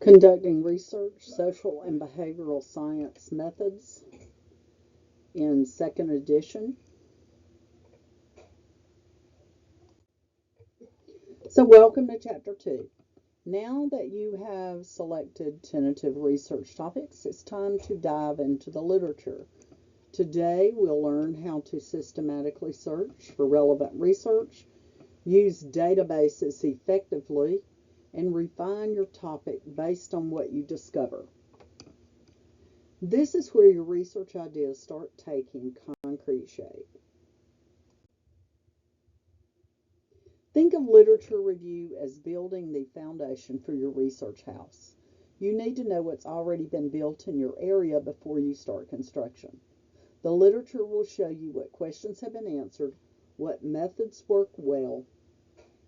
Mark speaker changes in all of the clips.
Speaker 1: Conducting Research, Social and Behavioral Science Methods in second edition. So welcome to Chapter 2. Now that you have selected tentative research topics, it's time to dive into the literature. Today we'll learn how to systematically search for relevant research, use databases effectively, and refine your topic based on what you discover. This is where your research ideas start taking concrete shape. Think of literature review as building the foundation for your research house. You need to know what's already been built in your area before you start construction. The literature will show you what questions have been answered, what methods work well,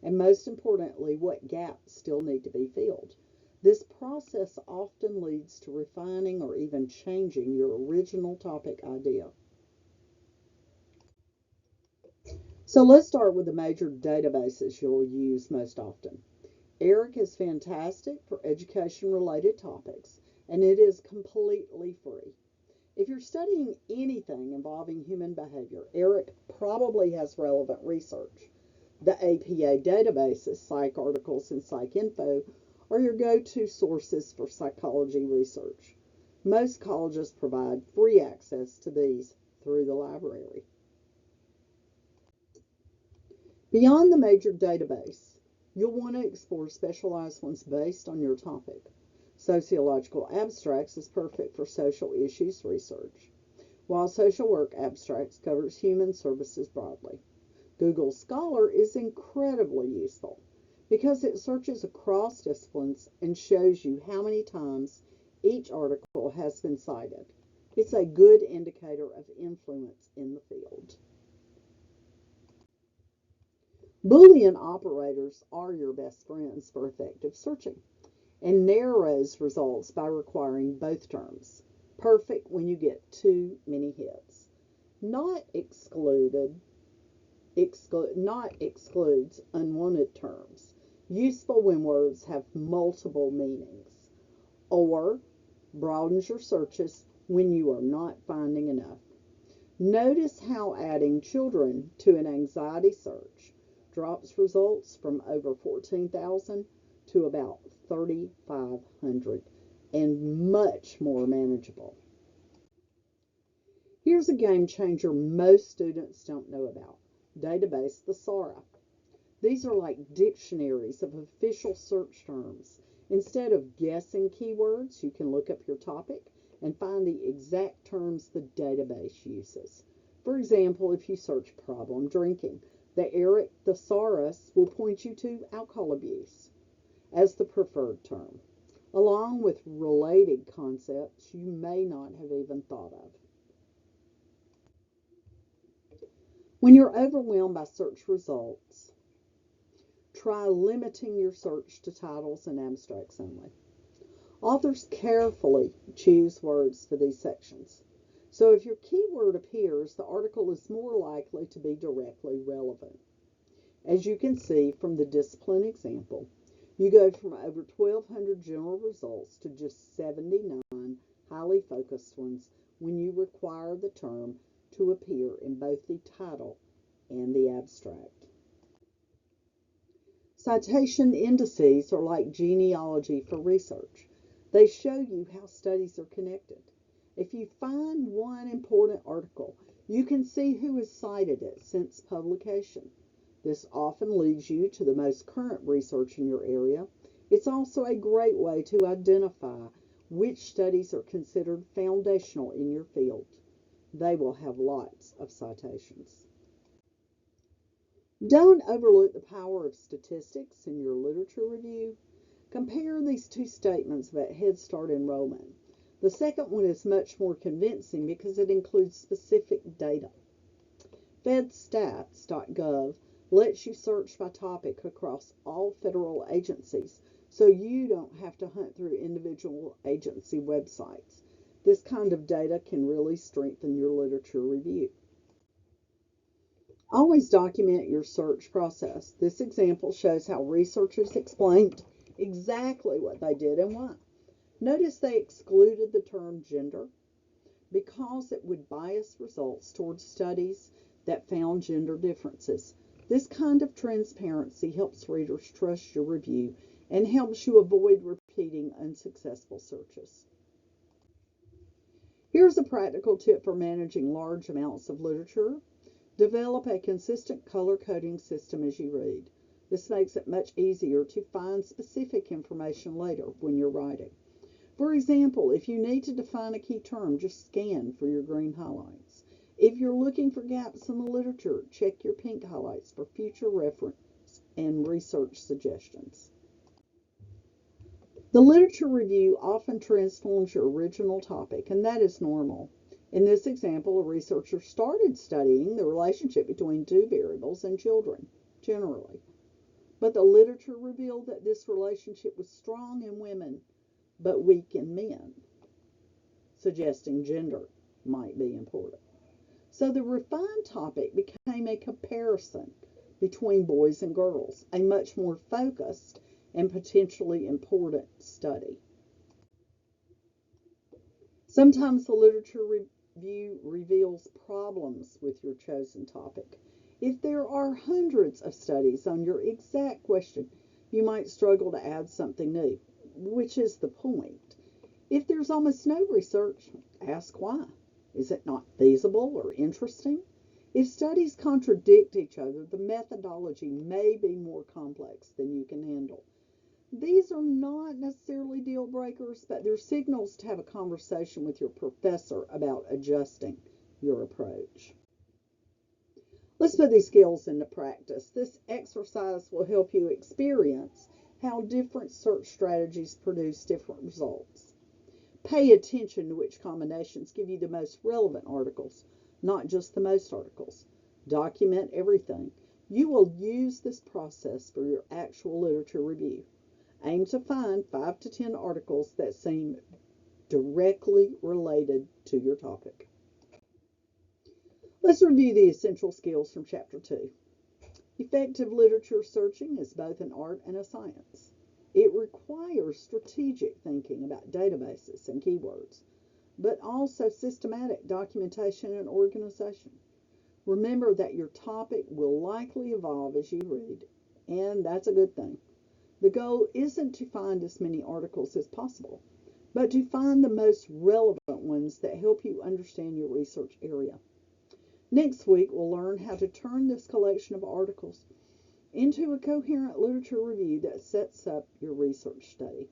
Speaker 1: and most importantly, what gaps still need to be filled. This process often leads to refining or even changing your original topic idea. So let's start with the major databases you'll use most often. ERIC is fantastic for education-related topics, and it is completely free. If you're studying anything involving human behavior, ERIC probably has relevant research. The APA databases, PsycArticles and PsycInfo, are your go-to sources for psychology research. Most colleges provide free access to these through the library. Beyond the major database, you'll want to explore specialized ones based on your topic. Sociological Abstracts is perfect for social issues research, while Social Work Abstracts covers human services broadly. Google Scholar is incredibly useful because it searches across disciplines and shows you how many times each article has been cited. It's a good indicator of influence in the field. Boolean operators are your best friends for effective searching and narrows results by requiring both terms. Perfect when you get too many hits. Not excludes unwanted terms. Useful when words have multiple meanings. Or broadens your searches when you are not finding enough. Notice how adding children to an anxiety search drops results from over 14,000 to about 3,500 and much more manageable. Here's a game changer most students don't know about. Database Thesaurus. These are like dictionaries of official search terms. Instead of guessing keywords, you can look up your topic and find the exact terms the database uses. For example, if you search problem drinking, the ERIC Thesaurus will point you to alcohol abuse as the preferred term, along with related concepts you may not have even thought of. When you're overwhelmed by search results, try limiting your search to titles and abstracts only. Authors carefully choose words for these sections. So if your keyword appears, the article is more likely to be directly relevant. As you can see from the discipline example, you go from over 1,200 general results to just 79 highly focused ones when you require the term to appear in both the title and the abstract. Citation indices are like genealogy for research. They show you how studies are connected. If you find one important article, you can see who has cited it since publication. This often leads you to the most current research in your area. It's also a great way to identify which studies are considered foundational in your field. They will have lots of citations. Don't overlook the power of statistics in your literature review. Compare these two statements about Head Start enrollment. The second one is much more convincing because it includes specific data. FedStats.gov lets you search by topic across all federal agencies, so you don't have to hunt through individual agency websites. This kind of data can really strengthen your literature review. Always document your search process. This example shows how researchers explained exactly what they did and why. Notice they excluded the term gender because it would bias results towards studies that found gender differences. This kind of transparency helps readers trust your review and helps you avoid repeating unsuccessful searches. Here's a practical tip for managing large amounts of literature. Develop a consistent color coding system as you read. This makes it much easier to find specific information later when you're writing. For example, if you need to define a key term, just scan for your green highlights. If you're looking for gaps in the literature, check your pink highlights for future reference and research suggestions. The literature review often transforms your original topic, and that is normal. In this example, a researcher started studying the relationship between two variables and children, generally. But the literature revealed that this relationship was strong in women, but weak in men, suggesting gender might be important. So the refined topic became a comparison between boys and girls, a much more focused and potentially important study. Sometimes the literature review reveals problems with your chosen topic. If there are hundreds of studies on your exact question, you might struggle to add something new, which is the point. If there's almost no research, ask why. Is it not feasible or interesting? If studies contradict each other, the methodology may be more complex than you can handle. These are not necessarily deal breakers, but they're signals to have a conversation with your professor about adjusting your approach. Let's put these skills into practice. This exercise will help you experience how different search strategies produce different results. Pay attention to which combinations give you the most relevant articles, not just the most articles. Document everything. You will use this process for your actual literature review. Aim to find 5 to 10 articles that seem directly related to your topic. Let's review the essential skills from Chapter 2. Effective literature searching is both an art and a science. It requires strategic thinking about databases and keywords, but also systematic documentation and organization. Remember that your topic will likely evolve as you read, and that's a good thing. The goal isn't to find as many articles as possible, but to find the most relevant ones that help you understand your research area. Next week, we'll learn how to turn this collection of articles into a coherent literature review that sets up your research study.